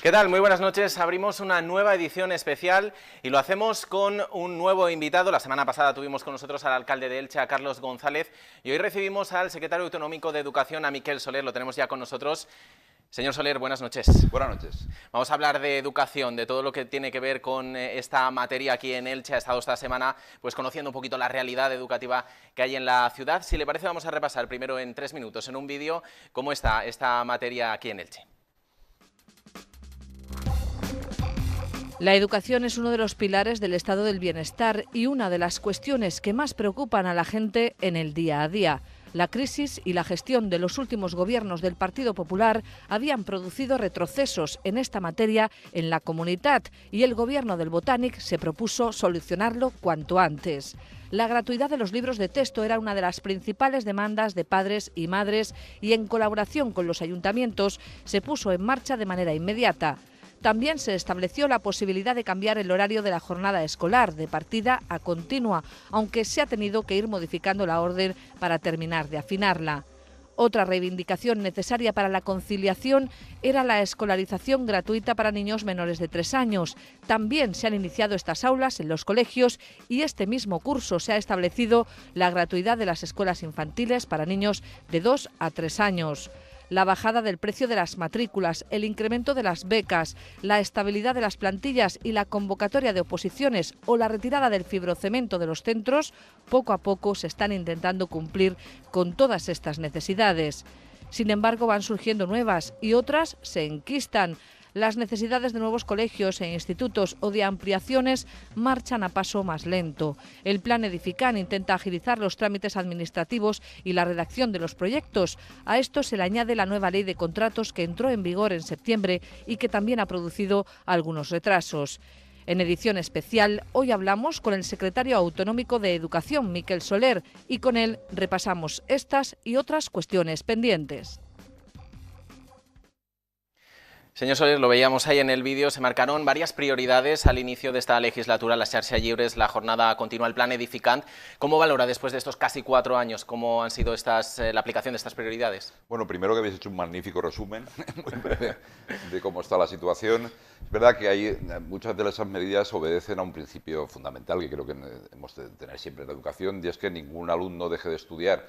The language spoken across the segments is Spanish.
¿Qué tal? Muy buenas noches. Abrimos una nueva edición especial y lo hacemos con un nuevo invitado. La semana pasada tuvimos con nosotros al alcalde de Elche, a Carlos González, y hoy recibimos al secretario autonómico de Educación, a Miquel Soler. Lo tenemos ya con nosotros. Señor Soler, buenas noches. Buenas noches. Vamos a hablar de educación, de todo lo que tiene que ver con esta materia aquí en Elche. Ha estado esta semana pues conociendo un poquito la realidad educativa que hay en la ciudad. Si le parece, vamos a repasar primero en 3 minutos, en un vídeo, cómo está esta materia aquí en Elche. La educación es uno de los pilares del estado del bienestar y una de las cuestiones que más preocupan a la gente en el día a día. La crisis y la gestión de los últimos gobiernos del Partido Popular habían producido retrocesos en esta materia en la comunidad y el gobierno del Botànic se propuso solucionarlo cuanto antes. La gratuidad de los libros de texto era una de las principales demandas de padres y madres y en colaboración con los ayuntamientos se puso en marcha de manera inmediata. También se estableció la posibilidad de cambiar el horario de la jornada escolar de partida a continua, aunque se ha tenido que ir modificando la orden para terminar de afinarla. Otra reivindicación necesaria para la conciliación era la escolarización gratuita para niños menores de 3 años. También se han iniciado estas aulas en los colegios y este mismo curso se ha establecido la gratuidad de las escuelas infantiles para niños de 2 a 3 años. La bajada del precio de las matrículas, el incremento de las becas, la estabilidad de las plantillas y la convocatoria de oposiciones o la retirada del fibrocemento de los centros, poco a poco se están intentando cumplir con todas estas necesidades. Sin embargo, van surgiendo nuevas y otras se enquistan. Las necesidades de nuevos colegios e institutos o de ampliaciones marchan a paso más lento. El Plan Edifican intenta agilizar los trámites administrativos y la redacción de los proyectos. A esto se le añade la nueva ley de contratos que entró en vigor en septiembre y que también ha producido algunos retrasos. En edición especial, hoy hablamos con el secretario autonómico de Educación, Miquel Soler, y con él repasamos estas y otras cuestiones pendientes. Señor Soler, lo veíamos ahí en el vídeo, se marcaron varias prioridades al inicio de esta legislatura, las xarxa lliures, la jornada continua, el Plan Edificant. ¿Cómo valora después de estos casi 4 años, cómo han sido la aplicación de estas prioridades? Bueno, primero que habéis hecho un magnífico resumen muy breve de cómo está la situación. Es verdad que muchas de esas medidas obedecen a un principio fundamental que creo que hemos de tener siempre en la educación, y es que ningún alumno deje de estudiar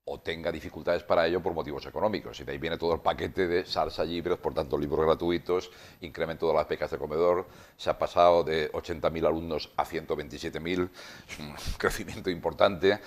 o tenga dificultades para ello por motivos económicos. Y de ahí viene todo el paquete de xarxa lliures, por tanto, libros gratuitos, incremento de las becas de comedor. Se ha pasado de 80.000 alumnos a 127.000, es un crecimiento importante.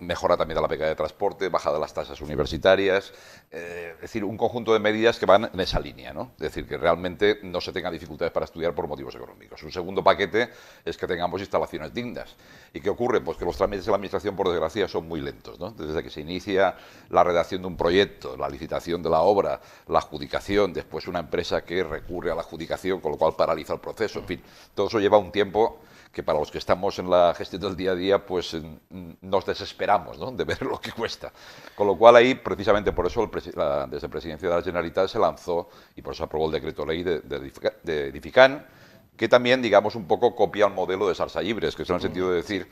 Mejora también de la beca de transporte, bajada de las tasas universitarias. Es decir, un conjunto de medidas que van en esa línea, ¿no? Es decir, que realmente no se tengan dificultades para estudiar por motivos económicos. Un segundo paquete es que tengamos instalaciones dignas. ¿Y qué ocurre? Pues que los trámites de la administración, por desgracia, son muy lentos, ¿no? Desde que se inicia la redacción de un proyecto, la licitación de la obra, la adjudicación, después una empresa que recurre a la adjudicación, con lo cual paraliza el proceso, en fin, todo eso lleva un tiempo que para los que estamos en la gestión del día a día, pues nos desesperamos, ¿no?, de ver lo que cuesta. Con lo cual ahí, precisamente por eso, desde Presidencia de la Generalitat se lanzó, y por eso aprobó el decreto ley de Edifican, que también, digamos, un poco copia el modelo de xarxa lliures, que es en el sentido de decir,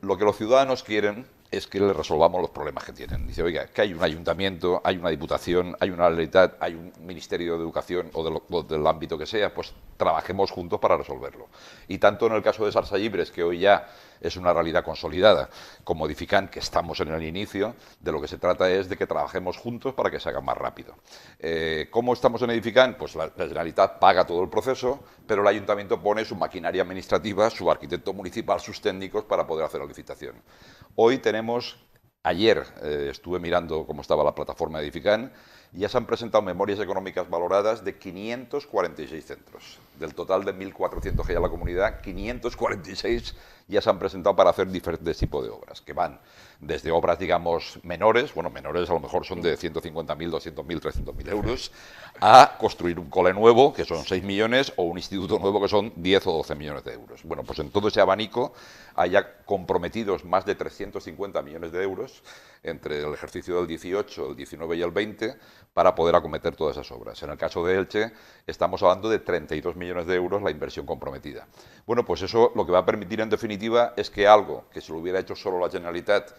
lo que los ciudadanos quieren es que les resolvamos los problemas que tienen. Dice, oiga, que hay un ayuntamiento, hay una diputación, hay una Generalitat, hay un Ministerio de Educación o del ámbito que sea, pues trabajemos juntos para resolverlo. Y tanto en el caso de xarxa lliures, que hoy ya es una realidad consolidada, como Edifican, que estamos en el inicio, de lo que se trata es de que trabajemos juntos para que se haga más rápido. ¿Cómo estamos en Edifican? Pues la Generalitat paga todo el proceso, pero el ayuntamiento pone su maquinaria administrativa, su arquitecto municipal, sus técnicos para poder hacer la licitación. Hoy ayer estuve mirando cómo estaba la plataforma de Edifican, y ya se han presentado memorias económicas valoradas de 546 centros. Del total de 1.400 que hay en la comunidad, 546 ya se han presentado para hacer diferentes tipos de obras, que van desde obras, digamos, menores, bueno, menores a lo mejor son de 150.000, 200.000, 300.000 euros, a construir un cole nuevo, que son 6 millones, o un instituto nuevo, que son 10 o 12 millones de euros. Bueno, pues en todo ese abanico hay ya comprometidos más de 350 millones de euros entre el ejercicio del 18, el 19 y el 20, para poder acometer todas esas obras. En el caso de Elche, estamos hablando de 32 millones de euros la inversión comprometida. Bueno, pues eso lo que va a permitir, en definitiva, es que algo que se lo hubiera hecho solo la Generalitat,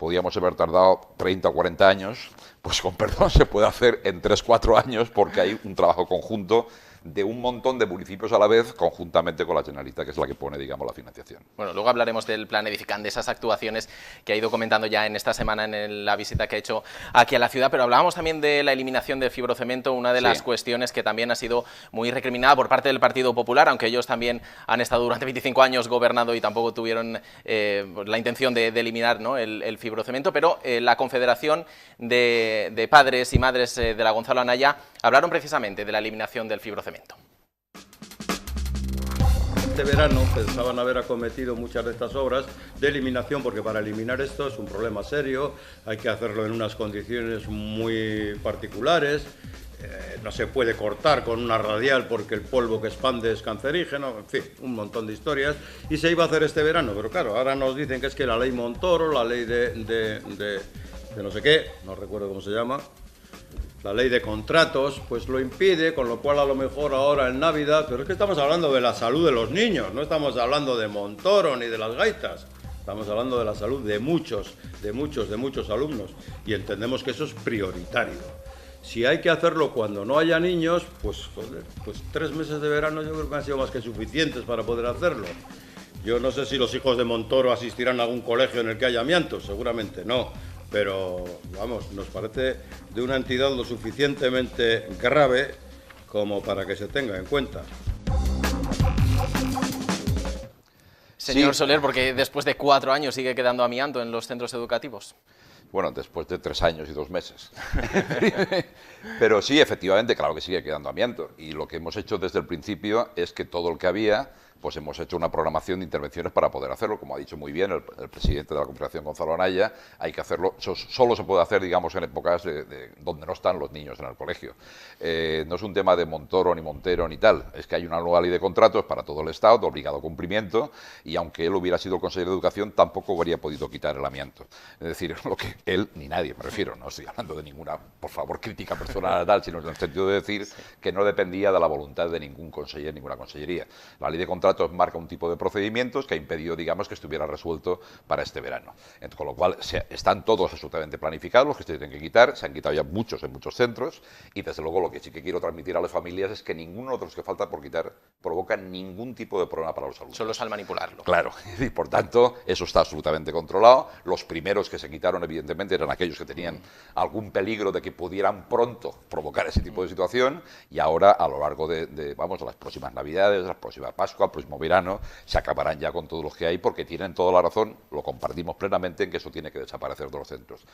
podíamos haber tardado 30 o 40 años, pues con perdón se puede hacer en 3-4 años porque hay un trabajo conjunto de un montón de municipios a la vez, conjuntamente con la Generalitat, que es la que pone, digamos, la financiación. Bueno, luego hablaremos del plan Edificant, de esas actuaciones que ha ido comentando ya en esta semana en la visita que ha hecho aquí a la ciudad, pero hablábamos también de la eliminación del fibrocemento, una de las cuestiones que también ha sido muy recriminada por parte del Partido Popular, aunque ellos también han estado durante 25 años gobernando y tampoco tuvieron la intención de eliminar, ¿no?, el fibrocemento, pero la Confederación de Padres y Madres de la Gonzalo Anaya hablaron precisamente de la eliminación del fibrocemento. Este verano pensaban haber acometido muchas de estas obras de eliminación, porque para eliminar esto es un problema serio, hay que hacerlo en unas condiciones muy particulares, no se puede cortar con una radial porque el polvo que expande es cancerígeno, en fin, un montón de historias, y se iba a hacer este verano, pero claro, ahora nos dicen que es que la ley Montoro, la ley de no sé qué, no recuerdo cómo se llama, la ley de contratos, pues lo impide, con lo cual a lo mejor ahora en Navidad, pero es que estamos hablando de la salud de los niños, no estamos hablando de Montoro ni de las gaitas, estamos hablando de la salud de muchos alumnos y entendemos que eso es prioritario. Si hay que hacerlo cuando no haya niños, pues, joder, pues 3 meses de verano yo creo que han sido más que suficientes para poder hacerlo. Yo no sé si los hijos de Montoro asistirán a algún colegio en el que haya amianto, seguramente no. Pero, vamos, nos parece de una entidad lo suficientemente grave como para que se tenga en cuenta. Señor Soler, porque después de 4 años sigue quedando amianto en los centros educativos. Bueno, después de 3 años y 2 meses. Pero sí, efectivamente, claro que sigue quedando amianto. Y lo que hemos hecho desde el principio es que todo lo que había, pues hemos hecho una programación de intervenciones para poder hacerlo. Como ha dicho muy bien el presidente de la Confederación, Gonzalo Anaya, hay que hacerlo, solo se puede hacer, digamos, en épocas donde no están los niños en el colegio. No es un tema de Montoro, ni Montero, ni tal. Es que hay una nueva ley de contratos para todo el Estado, de obligado cumplimiento, y aunque él hubiera sido el consejero de Educación, tampoco habría podido quitar el amianto. Es decir, lo que él, ni nadie, me refiero, no estoy hablando de ninguna, por favor, crítica personal tal, sino en el sentido de decir que no dependía de la voluntad de ningún conseller, ninguna consellería. La ley de contratos marca un tipo de procedimientos que ha impedido, digamos, que estuviera resuelto para este verano. Con lo cual, están todos absolutamente planificados, los que se tienen que quitar, se han quitado ya muchos en muchos centros, y desde luego lo que sí que quiero transmitir a las familias es que ninguno de los que falta por quitar provoca ningún tipo de problema para los alumnos. Solo es al manipularlo. Claro, y por tanto, eso está absolutamente controlado. Los primeros que se quitaron, evidentemente, eran aquellos que tenían algún peligro de que pudieran pronto provocar ese tipo de situación, y ahora, a lo largo de las próximas Navidades, la próxima Pascua, el próximo verano, se acabarán ya con todos los que hay, porque tienen toda la razón, lo compartimos plenamente, en que eso tiene que desaparecer de los centros.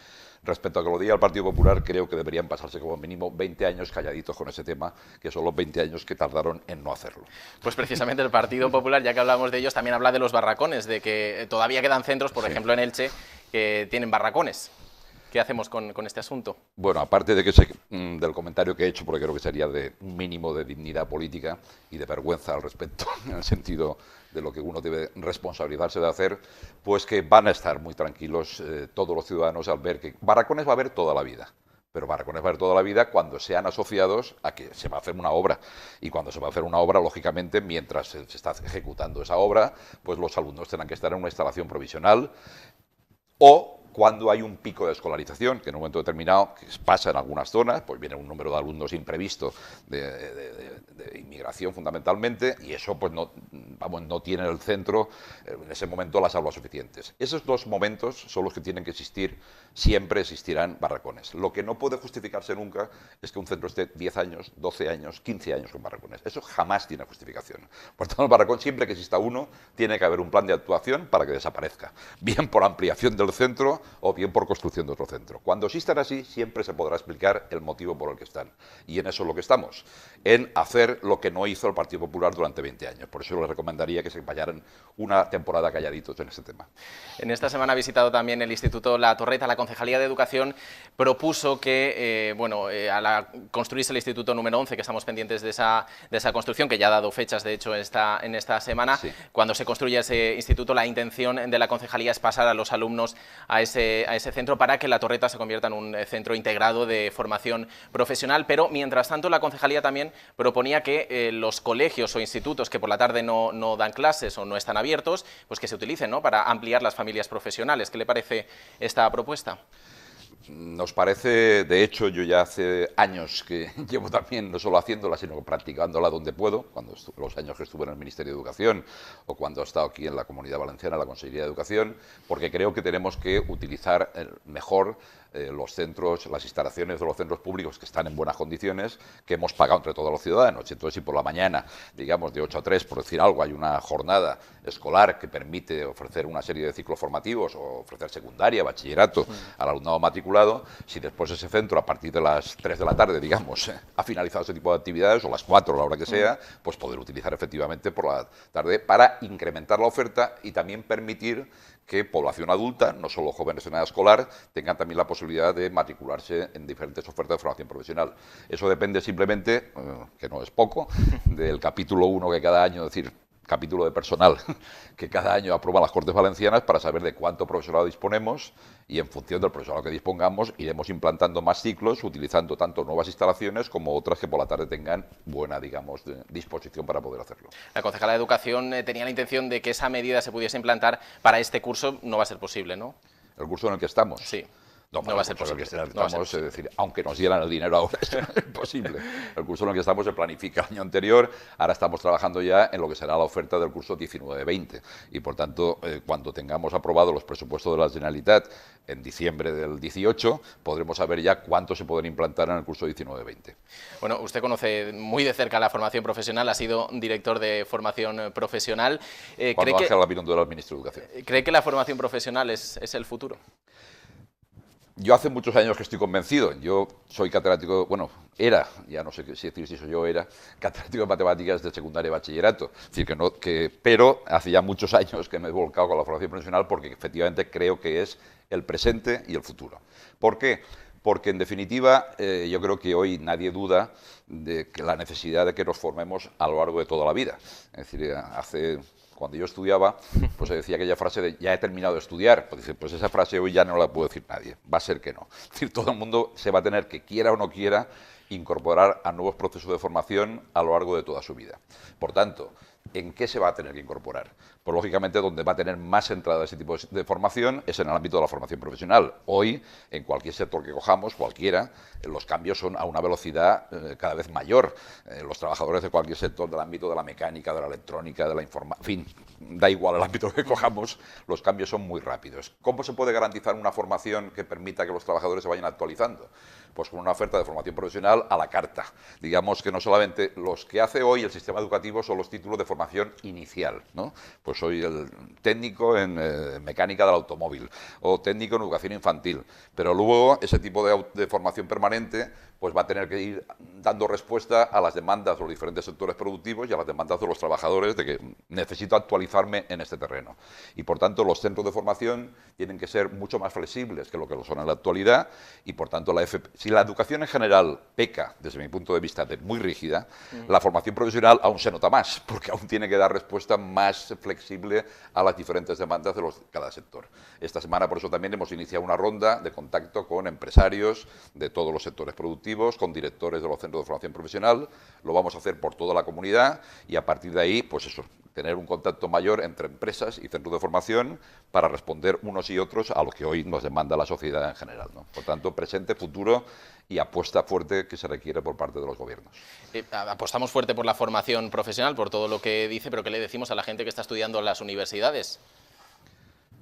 Respecto a que lo diga el Partido Popular, creo que deberían pasarse como mínimo 20 años calladitos con ese tema, que son los 20 años que tardaron en no hacerlo. Pues precisamente el Partido Popular, ya que hablamos de ellos, también habla de los barracones, de que todavía quedan centros, por ejemplo en Elche, que tienen barracones. ¿Qué hacemos con este asunto? Bueno, aparte de del comentario que he hecho, porque creo que sería de un mínimo de dignidad política y de vergüenza al respecto, en el sentido de lo que uno debe responsabilizarse de hacer, pues que van a estar muy tranquilos todos los ciudadanos al ver que barracones va a haber toda la vida. Pero barracones va a haber toda la vida cuando sean asociados a que se va a hacer una obra. Y cuando se va a hacer una obra, lógicamente, mientras se está ejecutando esa obra, pues los alumnos tendrán que estar en una instalación provisional, o cuando hay un pico de escolarización, que en un momento determinado que pasa en algunas zonas, pues viene un número de alumnos imprevisto de inmigración fundamentalmente, y eso pues no tiene en el centro en ese momento las aulas suficientes. Esos 2 momentos son los que tienen que existir, siempre existirán barracones. Lo que no puede justificarse nunca es que un centro esté 10 años, 12 años, 15 años con barracones. Eso jamás tiene justificación. Por tanto, el barracón, siempre que exista uno, tiene que haber un plan de actuación para que desaparezca, bien por ampliación del centro o bien por construcción de otro centro. Cuando existan así, siempre se podrá explicar el motivo por el que están. Y en eso es lo que estamos, en hacer lo que no hizo el Partido Popular durante 20 años. Por eso les recomendaría que se vayan una temporada calladitos en este tema. En esta semana ha visitado también el Instituto La Torreta. La Concejalía de Educación propuso que, al construirse el Instituto número 11, que estamos pendientes de esa construcción, que ya ha dado fechas, de hecho, en esta semana, sí. Cuando se construya ese instituto, la intención de la Concejalía es pasar a los alumnos a ese ese centro para que La Torreta se convierta en un centro integrado de formación profesional, pero mientras tanto la concejalía también proponía que los colegios o institutos que por la tarde no dan clases o no están abiertos, pues que se utilicen, ¿no?, para ampliar las familias profesionales. ¿Qué le parece esta propuesta? Nos parece, de hecho, yo ya hace años que llevo también no solo haciéndola, sino practicándola donde puedo, cuando los años que estuve en el Ministerio de Educación o cuando he estado aquí en la Comunidad Valenciana, en la Consejería de Educación, porque creo que tenemos que utilizar mejor los centros, las instalaciones de los centros públicos que están en buenas condiciones, que hemos pagado entre todos los ciudadanos. Entonces, si por la mañana, digamos, de 8 a 3, por decir algo, hay una jornada escolar que permite ofrecer una serie de ciclos formativos o ofrecer secundaria, bachillerato al alumnado matriculado, si después ese centro, a partir de las 3 de la tarde, digamos, ha finalizado ese tipo de actividades, o las 4, la hora que sea, pues poder utilizar efectivamente por la tarde para incrementar la oferta y también permitir que población adulta, no solo jóvenes en edad escolar, tengan también la posibilidad de matricularse en diferentes ofertas de formación profesional. Eso depende simplemente, que no es poco, del capítulo 1 que cada año, es decir, capítulo de personal que cada año aprueban las Cortes Valencianas para saber de cuánto profesorado disponemos y en función del profesorado que dispongamos iremos implantando más ciclos utilizando tanto nuevas instalaciones como otras que por la tarde tengan buena, digamos, disposición para poder hacerlo. La concejala de Educación tenía la intención de que esa medida se pudiese implantar para este curso. No va a ser posible, ¿no? ¿El curso en el que estamos? Sí. No va a ser posible. Es decir, aunque nos dieran el dinero ahora, es imposible. El curso en el que estamos se planifica el año anterior, ahora estamos trabajando ya en lo que será la oferta del curso 19-20 y, por tanto, cuando tengamos aprobados los presupuestos de la Generalitat en diciembre del 18, podremos saber ya cuánto se pueden implantar en el curso 19-20. Bueno, usted conoce muy de cerca la formación profesional, ha sido director de formación profesional. Cuando baje al Gabilondo del Ministro de Educación. ¿Cree que la formación profesional es el futuro? Yo hace muchos años que estoy convencido. Yo soy catedrático, bueno, era, ya no sé si decir si soy yo, era catedrático de matemáticas de secundaria y bachillerato. Es decir, pero hace ya muchos años que me he volcado con la formación profesional porque efectivamente creo que es el presente y el futuro. ¿Por qué? Porque en definitiva yo creo que hoy nadie duda de que la necesidad de que nos formemos a lo largo de toda la vida. Es decir, cuando yo estudiaba, pues se decía aquella frase de ya he terminado de estudiar. Pues esa frase hoy ya no la puede decir nadie. Va a ser que no. Es decir, todo el mundo se va a tener que, quiera o no quiera, incorporar a nuevos procesos de formación a lo largo de toda su vida. Por tanto, ¿en qué se va a tener que incorporar? Pues lógicamente donde va a tener más entrada ese tipo de formación es en el ámbito de la formación profesional. Hoy, en cualquier sector que cojamos, cualquiera, los cambios son a una velocidad cada vez mayor. Los trabajadores de cualquier sector del ámbito de la mecánica, de la electrónica, de la informática, en fin, da igual el ámbito que cojamos, los cambios son muy rápidos. ¿Cómo se puede garantizar una formación que permita que los trabajadores se vayan actualizando? Pues con una oferta de formación profesional a la carta. Digamos que no solamente los que hace hoy el sistema educativo son los títulos de formación inicial, ¿no? Pues soy el técnico en mecánica del automóvil o técnico en educación infantil, pero luego ese tipo de formación permanente pues va a tener que ir dando respuesta a las demandas de los diferentes sectores productivos y a las demandas de los trabajadores de que necesito actualizarme en este terreno. Y por tanto los centros de formación tienen que ser mucho más flexibles que lo que lo son en la actualidad y por tanto si la educación en general peca, desde mi punto de vista, de muy rígida, la formación profesional aún se nota más, porque aún tiene que dar respuesta más flexible a las diferentes demandas de cada sector. Esta semana por eso también hemos iniciado una ronda de contacto con empresarios de todos los sectores productivos, con directores de los centros de formación profesional, lo vamos a hacer por toda la comunidad y a partir de ahí, pues eso, tener un contacto mayor entre empresas y centros de formación para responder unos y otros a lo que hoy nos demanda la sociedad en general, ¿no? Por tanto, presente, futuro y apuesta fuerte que se requiere por parte de los gobiernos. Apostamos fuerte por la formación profesional, por todo lo que dice, pero ¿qué le decimos a la gente que está estudiando en las universidades?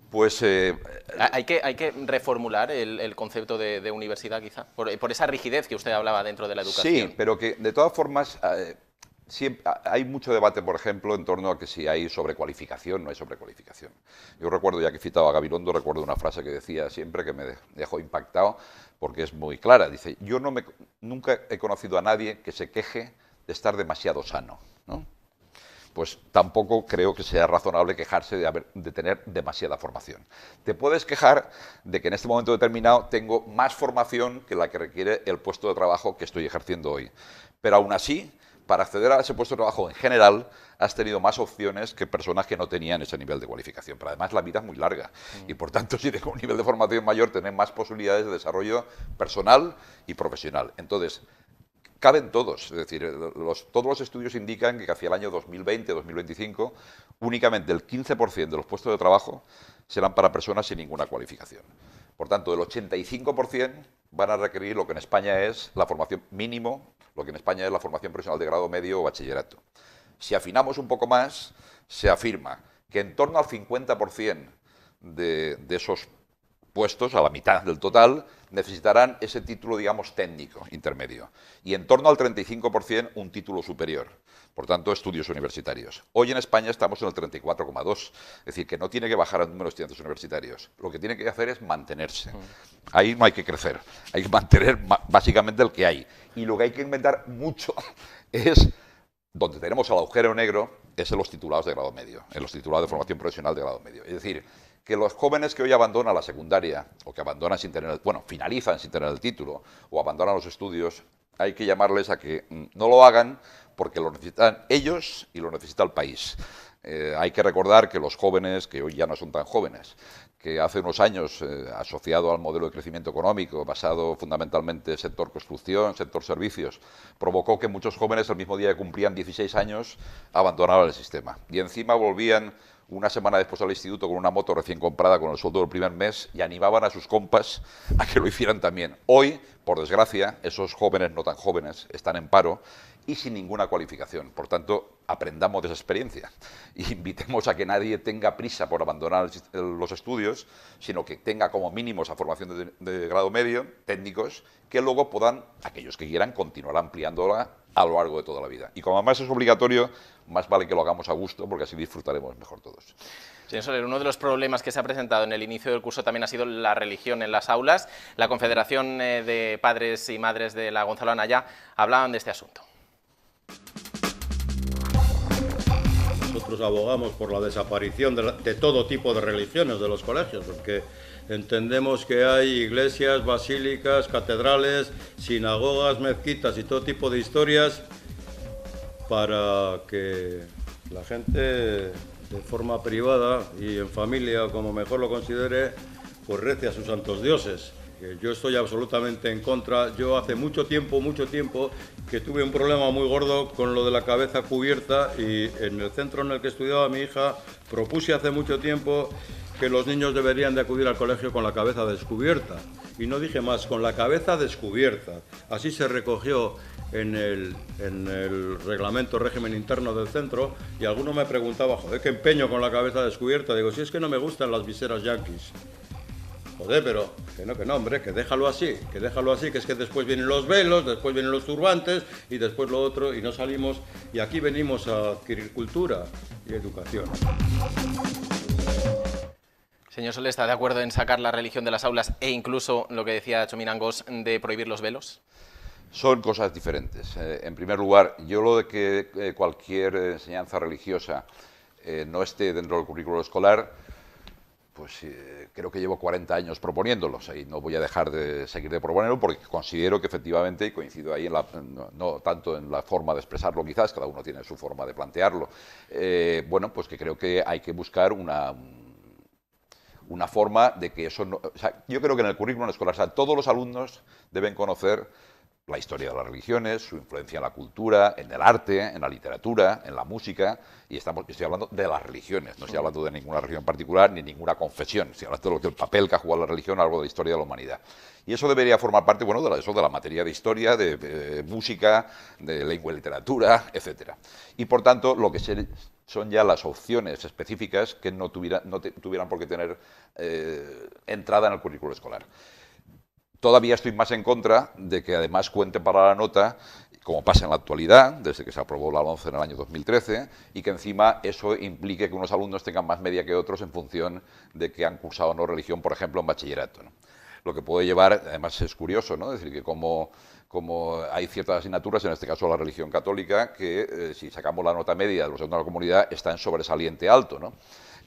Pues hay que reformular el concepto de universidad, quizá, por esa rigidez que usted hablaba dentro de la educación. Sí, pero que de todas formas hay mucho debate, por ejemplo, en torno a que si hay sobrecualificación o no hay sobrecualificación. Yo recuerdo, ya que citaba a Gabilondo, recuerdo una frase que decía siempre que me dejó impactado porque es muy clara. Dice, yo nunca he conocido a nadie que se queje de estar demasiado sano, ¿no? Pues tampoco creo que sea razonable quejarse de tener demasiada formación. Te puedes quejar de que en este momento determinado tengo más formación que la que requiere el puesto de trabajo que estoy ejerciendo hoy. Pero aún así para acceder a ese puesto de trabajo en general has tenido más opciones que personas que no tenían ese nivel de cualificación. Pero además la vida es muy larga y por tanto si tienes un nivel de formación mayor tenés más posibilidades de desarrollo personal y profesional. Entonces, caben todos, es decir, todos los estudios indican que hacia el año 2020-2025 únicamente el 15% de los puestos de trabajo serán para personas sin ninguna cualificación. Por tanto, el 85% van a requerir lo que en España es la formación mínimo, lo que en España es la formación profesional de grado medio o bachillerato. Si afinamos un poco más, se afirma que en torno al 50% de esos puestos, a la mitad del total, necesitarán ese título, digamos, técnico, intermedio. Y en torno al 35% un título superior. Por tanto, estudios universitarios. Hoy en España estamos en el 34,2%. Es decir, que no tiene que bajar el número de estudiantes universitarios. Lo que tiene que hacer es mantenerse. Ahí no hay que crecer. Hay que mantener básicamente el que hay. Y lo que hay que inventar mucho es, donde tenemos el agujero negro, es en los titulados de grado medio, en los titulados de formación profesional de grado medio. Es decir, que los jóvenes que hoy abandonan la secundaria o que abandonan sin tener, finalizan sin tener el título o abandonan los estudios, hay que llamarles a que no lo hagan porque lo necesitan ellos y lo necesita el país. Hay que recordar que los jóvenes, que hoy ya no son tan jóvenes, que hace unos años, asociado al modelo de crecimiento económico, basado fundamentalmente en sector construcción, sector servicios, provocó que muchos jóvenes, el mismo día que cumplían 16 años, abandonaran el sistema. Y encima volvían una semana después al instituto con una moto recién comprada con el sueldo del primer mes y animaban a sus compas a que lo hicieran también. Hoy, por desgracia, esos jóvenes no tan jóvenes están en paro y sin ninguna cualificación. Por tanto, aprendamos de esa experiencia y invitemos a que nadie tenga prisa por abandonar los estudios, sino que tenga como mínimo esa formación de grado medio, técnicos, que luego puedan, aquellos que quieran, continuar ampliándola a lo largo de toda la vida. Y como además es obligatorio, más vale que lo hagamos a gusto, porque así disfrutaremos mejor todos. Señor Soler, uno de los problemas que se ha presentado en el inicio del curso también ha sido la religión en las aulas. La Confederación de Padres y Madres de la Gonzalo Anaya hablaban de este asunto. Nosotros abogamos por la desaparición de todo tipo de religiones de los colegios, porque entendemos que hay iglesias, basílicas, catedrales, sinagogas, mezquitas y todo tipo de historias para que la gente de forma privada y en familia, como mejor lo considere, pues rece a sus santos dioses. Yo estoy absolutamente en contra. Yo hace mucho tiempo que tuve un problema muy gordo con lo de la cabeza cubierta y en el centro en el que estudiaba mi hija propuse hace mucho tiempo que los niños deberían de acudir al colegio con la cabeza descubierta. Y no dije más, con la cabeza descubierta. Así se recogió en el reglamento régimen interno del centro y alguno me preguntaba, joder, qué empeño con la cabeza descubierta. Digo, si es que no me gustan las viseras yanquis. Joder, pero que no, hombre, que déjalo así, que es que después vienen los velos, después vienen los turbantes y después lo otro y no salimos. Y aquí venimos a adquirir cultura y educación. Señor Soler, ¿está de acuerdo en sacar la religión de las aulas e incluso, lo que decía Chominangos, de prohibir los velos? Son cosas diferentes. En primer lugar, yo lo de que cualquier enseñanza religiosa no esté dentro del currículo escolar, pues creo que llevo 40 años proponiéndolos y no voy a dejar de seguir de proponerlo porque considero que efectivamente, y coincido ahí, no tanto en la forma de expresarlo quizás, cada uno tiene su forma de plantearlo, bueno, pues que creo que hay que buscar una forma de que eso no... O sea, yo creo que en el currículum escolar, o sea, todos los alumnos deben conocer la historia de las religiones, su influencia en la cultura, en el arte, en la literatura, en la música, y estoy hablando de las religiones, no estoy hablando de ninguna religión particular ni ninguna confesión, estoy hablando de lo que el papel que ha jugado la religión a lo largo de la historia de la humanidad. Y eso debería formar parte, bueno, de la materia de historia, de música, de lengua y literatura, etc. Y por tanto, lo que son ya las opciones específicas que no tuvieran por qué tener entrada en el currículo escolar. Todavía estoy más en contra de que además cuente para la nota, como pasa en la actualidad, desde que se aprobó la LOMCE en el año 2013, y que encima eso implique que unos alumnos tengan más media que otros en función de que han cursado o no religión, por ejemplo, en bachillerato, ¿no? Lo que puede llevar, además es curioso, ¿no? Es decir, que como hay ciertas asignaturas, en este caso la religión católica, que si sacamos la nota media de los alumnos de la comunidad está en sobresaliente alto, ¿no?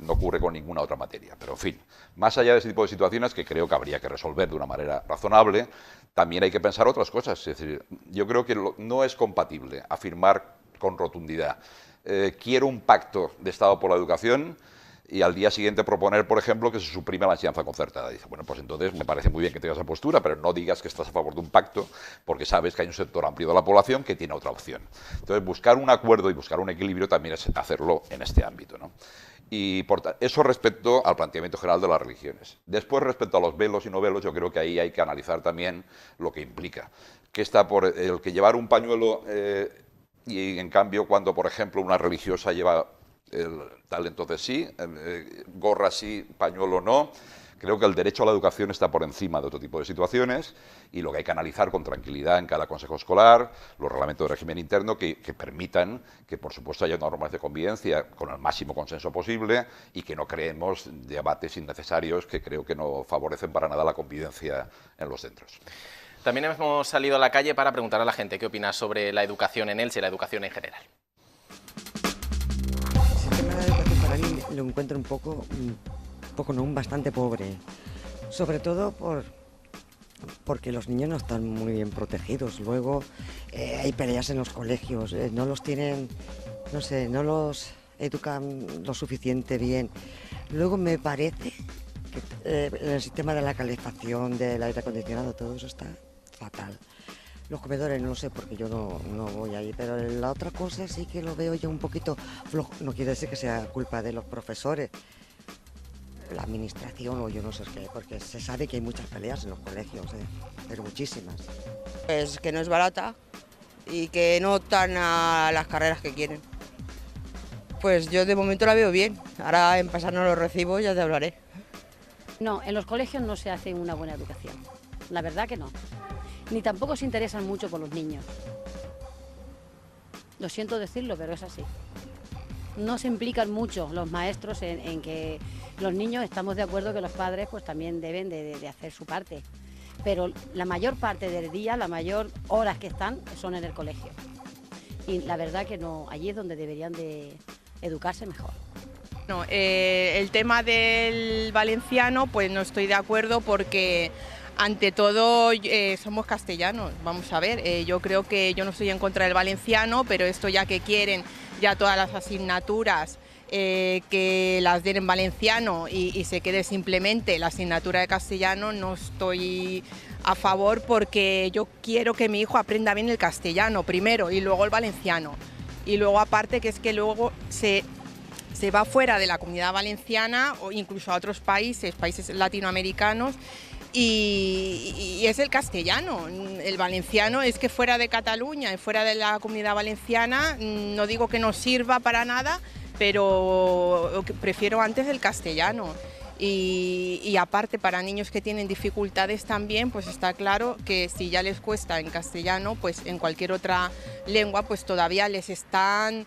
no ocurre con ninguna otra materia. Pero en fin, más allá de ese tipo de situaciones que creo que habría que resolver de una manera razonable, también hay que pensar otras cosas. Es decir, yo creo que no es compatible afirmar con rotundidad quiero un pacto de Estado por la educación y al día siguiente proponer, por ejemplo, que se suprima la enseñanza concertada. Dice, bueno, pues entonces me parece muy bien que tengas esa postura, pero no digas que estás a favor de un pacto, porque sabes que hay un sector amplio de la población que tiene otra opción. Entonces, buscar un acuerdo y buscar un equilibrio también es hacerlo en este ámbito, ¿no? Y eso respecto al planteamiento general de las religiones. Después, respecto a los velos y no velos, yo creo que ahí hay que analizar también lo que implica. Que está por el que llevar un pañuelo y, en cambio, cuando, por ejemplo, una religiosa lleva tal, entonces sí, gorra sí, pañuelo no. Creo que el derecho a la educación está por encima de otro tipo de situaciones y lo que hay que analizar con tranquilidad en cada consejo escolar, los reglamentos de régimen interno que permitan que, por supuesto, haya normas de convivencia con el máximo consenso posible y que no creemos debates innecesarios que creo que no favorecen para nada la convivencia en los centros. También hemos salido a la calle para preguntar a la gente qué opina sobre la educación en Elche y la educación en general. El sistema de educación para mí lo encuentro bastante pobre, sobre todo porque los niños no están muy bien protegidos. Luego hay peleas en los colegios, no los tienen, no sé, no los educan lo suficiente bien. Luego me parece que el sistema de la calefacción, del aire acondicionado, todo eso está fatal. Los comedores no lo sé porque yo no voy ahí, pero la otra cosa sí que lo veo yo un poquito flojo. No quiere decir que sea culpa de los profesores, la administración o yo no sé qué, porque se sabe que hay muchas peleas en los colegios, pero muchísimas. Pues que no es barata y que no optan a las carreras que quieren. Pues yo de momento la veo bien, ahora en pasarnos los recibos ya te hablaré. No, en los colegios no se hace una buena educación, la verdad que no. Ni tampoco se interesan mucho por los niños. Lo siento decirlo, pero es así. No se implican mucho los maestros en que los niños, estamos de acuerdo que los padres pues también deben de hacer su parte. Pero la mayor parte del día, la mayor horas que están son en el colegio. Y la verdad que no, allí es donde deberían de educarse mejor. No, el tema del valenciano pues no estoy de acuerdo porque ante todo somos castellanos, vamos a ver, yo creo que yo no estoy en contra del valenciano, pero esto ya que quieren ya todas las asignaturas que las den en valenciano y se quede simplemente la asignatura de castellano, no estoy a favor porque yo quiero que mi hijo aprenda bien el castellano primero y luego el valenciano. Y luego aparte que es que luego se va fuera de la Comunidad Valenciana o incluso a otros países latinoamericanos y es el castellano. El valenciano es que fuera de Cataluña y fuera de la Comunidad Valenciana, no digo que no sirva para nada, pero prefiero antes el castellano. Y aparte para niños que tienen dificultades también, pues está claro que si ya les cuesta en castellano, pues en cualquier otra lengua pues todavía les están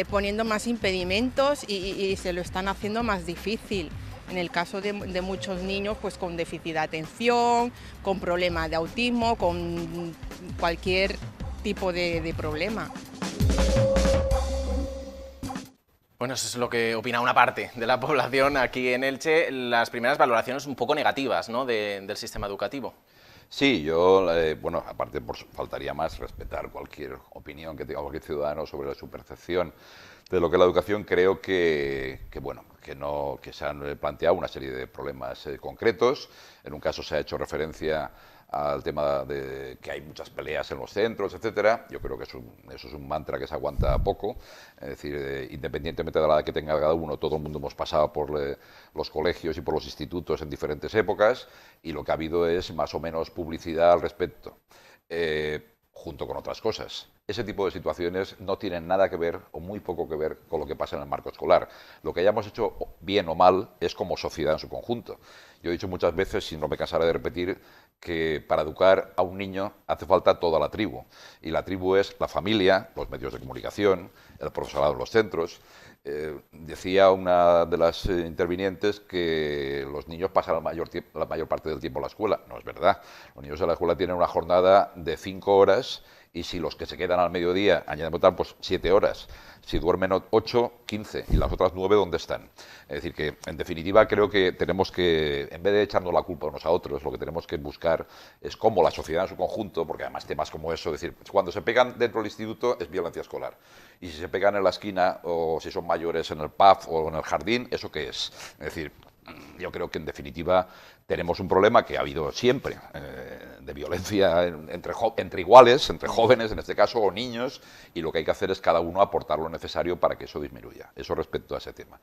poniendo más impedimentos y se lo están haciendo más difícil. En el caso de muchos niños pues con déficit de atención, con problemas de autismo, con cualquier tipo de problema. Bueno, eso es lo que opina una parte de la población aquí en Elche. Las primeras valoraciones un poco negativas, ¿no?, del sistema educativo. Sí, yo, bueno, aparte faltaría más respetar cualquier opinión que tenga cualquier ciudadano sobre su percepción de lo que es la educación. Creo que se han planteado una serie de problemas concretos. En un caso se ha hecho referencia al tema de que hay muchas peleas en los centros, etcétera. Yo creo que eso es un mantra que se aguanta poco. Es decir, independientemente de la edad que tenga cada uno, todo el mundo hemos pasado por los colegios y por los institutos en diferentes épocas y lo que ha habido es más o menos publicidad al respecto, junto con otras cosas. Ese tipo de situaciones no tienen nada que ver o muy poco que ver con lo que pasa en el marco escolar. Lo que hayamos hecho bien o mal es como sociedad en su conjunto. Yo he dicho muchas veces, y no me cansaré de repetir, que para educar a un niño hace falta toda la tribu. Y la tribu es la familia, los medios de comunicación, el profesorado de los centros. Decía una de las intervinientes que los niños pasan la mayor parte del tiempo en la escuela. No es verdad. Los niños en la escuela tienen una jornada de 5 horas y si los que se quedan al mediodía añaden tal, pues 7 horas. Si duermen 8, 15, y las otras 9, ¿dónde están? Es decir, que en definitiva creo que tenemos que, en vez de echarnos la culpa unos a otros, lo que tenemos que buscar es cómo la sociedad en su conjunto, porque además temas como eso, es decir, cuando se pegan dentro del instituto es violencia escolar, y si se pegan en la esquina o si son mayores en el pub o en el jardín, ¿eso qué es? Es decir, yo creo que en definitiva tenemos un problema que ha habido siempre, de violencia entre iguales, entre jóvenes en este caso, o niños, y lo que hay que hacer es cada uno aportar lo necesario para que eso disminuya. Eso respecto a ese tema.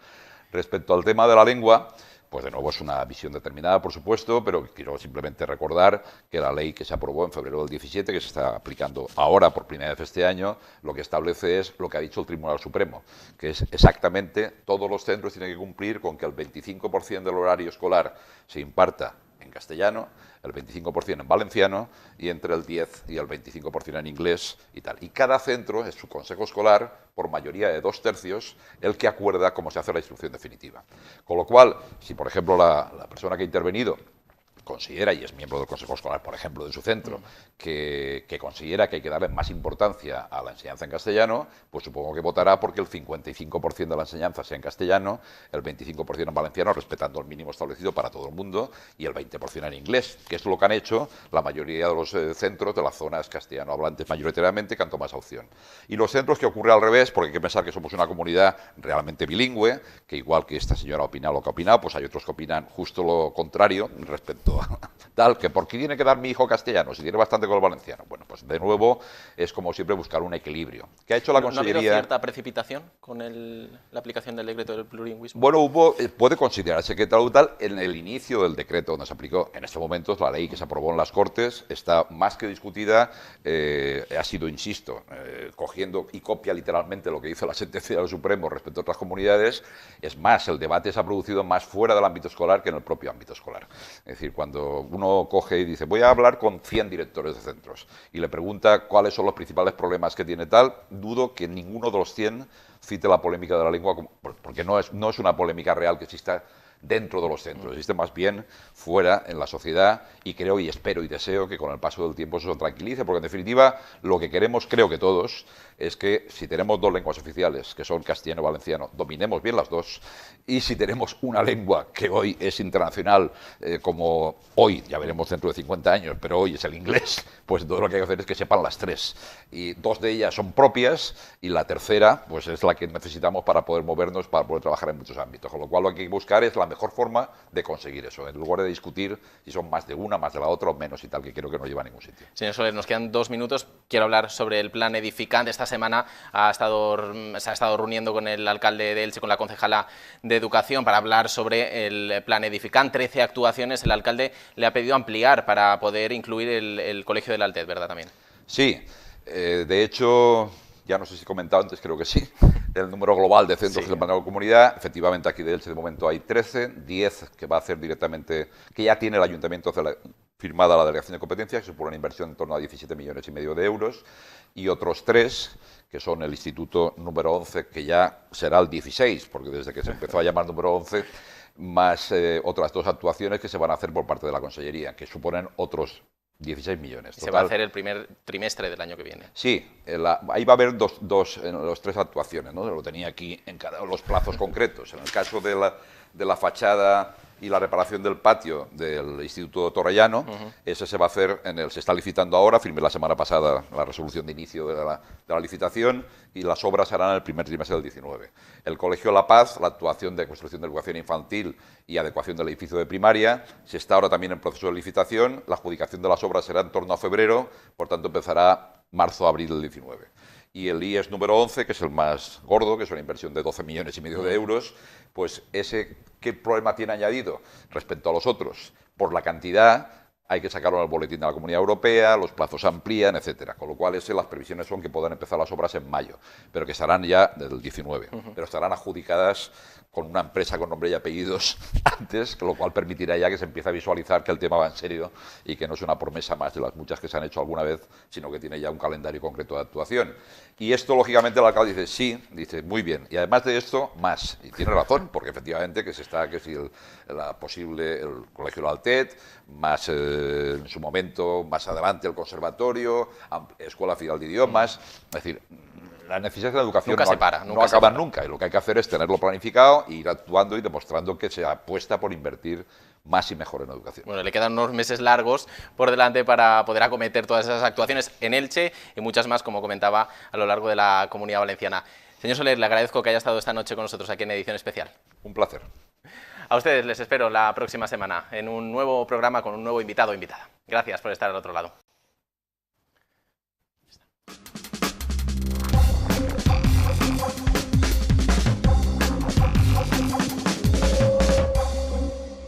Respecto al tema de la lengua, pues de nuevo es una visión determinada, por supuesto, pero quiero simplemente recordar que la ley que se aprobó en febrero del 17, que se está aplicando ahora por primera vez este año, lo que establece es lo que ha dicho el Tribunal Supremo, que es exactamente todos los centros tienen que cumplir con que el 25% del horario escolar se imparta en castellano, el 25% en valenciano y entre el 10 y el 25% en inglés y tal. Y cada centro es su consejo escolar, por mayoría de 2/3, el que acuerda cómo se hace la instrucción definitiva. Con lo cual, si por ejemplo la persona que ha intervenido considera, y es miembro del Consejo Escolar, por ejemplo, de su centro, que considera que hay que darle más importancia a la enseñanza en castellano, pues supongo que votará porque el 55% de la enseñanza sea en castellano, el 25% en valenciano, respetando el mínimo establecido para todo el mundo, y el 20% en inglés, que es lo que han hecho la mayoría de los centros de las zonas castellano hablantes mayoritariamente, que han tomado esa opción. Y los centros que ocurre al revés, porque hay que pensar que somos una comunidad realmente bilingüe, que igual que esta señora ha opinado lo que ha opinado, pues hay otros que opinan justo lo contrario respecto tal, que ¿por qué tiene que dar mi hijo castellano si tiene bastante con el valenciano? Bueno, pues de nuevo es como siempre buscar un equilibrio. ¿Qué ha hecho la Consellería? ¿No ha habido cierta precipitación con la aplicación del decreto del plurilingüismo? Bueno, puede considerarse que tal en el inicio del decreto donde se aplicó. En estos momentos la ley que se aprobó en las Cortes está más que discutida, ha sido, insisto, cogiendo y copia literalmente lo que dice la sentencia del Supremo respecto a otras comunidades. Es más, el debate se ha producido más fuera del ámbito escolar que en el propio ámbito escolar. Es decir, cuando uno coge y dice, voy a hablar con 100 directores de centros y le pregunta cuáles son los principales problemas que tiene tal, dudo que ninguno de los 100 cite la polémica de la lengua, porque no es una polémica real que exista dentro de los centros, existe más bien fuera en la sociedad, y creo y espero y deseo que con el paso del tiempo eso se tranquilice, porque en definitiva lo que queremos, creo que todos, es que si tenemos 2 lenguas oficiales, que son castellano y valenciano, dominemos bien las 2, y si tenemos una lengua que hoy es internacional, como hoy, ya veremos dentro de 50 años, pero hoy es el inglés, pues todo lo que hay que hacer es que sepan las 3, y 2 de ellas son propias, y la tercera pues es la que necesitamos para poder movernos, para poder trabajar en muchos ámbitos, con lo cual lo que hay que buscar es la mejor forma de conseguir eso, en lugar de discutir si son más de una, más de la otra o menos y tal, que creo que no lleva a ningún sitio. Señor Soler, nos quedan 2 minutos. Quiero hablar sobre el plan edificante. Esta semana se ha estado reuniendo con el alcalde de Elche, con la concejala de Educación, para hablar sobre el plan edificante. 13 actuaciones. El alcalde le ha pedido ampliar para poder incluir el Colegio del Altet, ¿verdad? También. Sí, de hecho, ya no sé si he comentado antes, creo que sí, el número global de centros que se la comunidad, efectivamente aquí de Elche de momento hay 13, 10 que va a hacer directamente, que ya tiene el ayuntamiento firmada la delegación de competencias, que supone una inversión en torno a 17,5 millones de euros, y otros 3 que son el instituto número 11, que ya será el 16, porque desde que se empezó a llamar número 11, más otras 2 actuaciones que se van a hacer por parte de la Consellería, que suponen otros 16 millones. Se va a hacer el primer trimestre del año que viene. Sí, ahí va a haber los 3 actuaciones, ¿no? Lo tenía aquí en cada los plazos concretos. En el caso de la fachada y la reparación del patio del Instituto Torrellano, ese se va a hacer, se está licitando ahora, firmé la semana pasada la resolución de inicio de la licitación, y las obras se harán en el primer trimestre del 19. El Colegio La Paz, la actuación de construcción de educación infantil y adecuación del edificio de primaria, se está ahora también en proceso de licitación, la adjudicación de las obras será en torno a febrero, por tanto empezará marzo-abril del 19. Y el IES número 11, que es el más gordo, que es una inversión de 12,5 millones de euros, pues ese, ¿qué problema tiene añadido respecto a los otros? Por la cantidad, hay que sacarlo en el boletín de la Comunidad Europea, los plazos se amplían, etcétera. Con lo cual las previsiones son que puedan empezar las obras en mayo, pero que estarán ya del 19, pero estarán adjudicadas con una empresa con nombre y apellidos antes, con lo cual permitirá ya que se empiece a visualizar que el tema va en serio y que no es una promesa más de las muchas que se han hecho alguna vez, sino que tiene ya un calendario concreto de actuación. Y esto, lógicamente, el alcalde dice, sí, dice, muy bien, y además de esto, más. Y tiene razón, porque efectivamente que si el Colegio del Altet, más en su momento, más adelante el conservatorio, Escuela Fidal de Idiomas, es decir, la necesidad de la educación no acaba nunca, y lo que hay que hacer es tenerlo planificado e ir actuando y demostrando que se apuesta por invertir más y mejor en educación. Bueno, le quedan unos meses largos por delante para poder acometer todas esas actuaciones en Elche y muchas más, como comentaba, a lo largo de la Comunidad Valenciana. Señor Soler, le agradezco que haya estado esta noche con nosotros aquí en Edición Especial. Un placer. A ustedes les espero la próxima semana en un nuevo programa con un nuevo invitado o invitada. Gracias por estar al otro lado.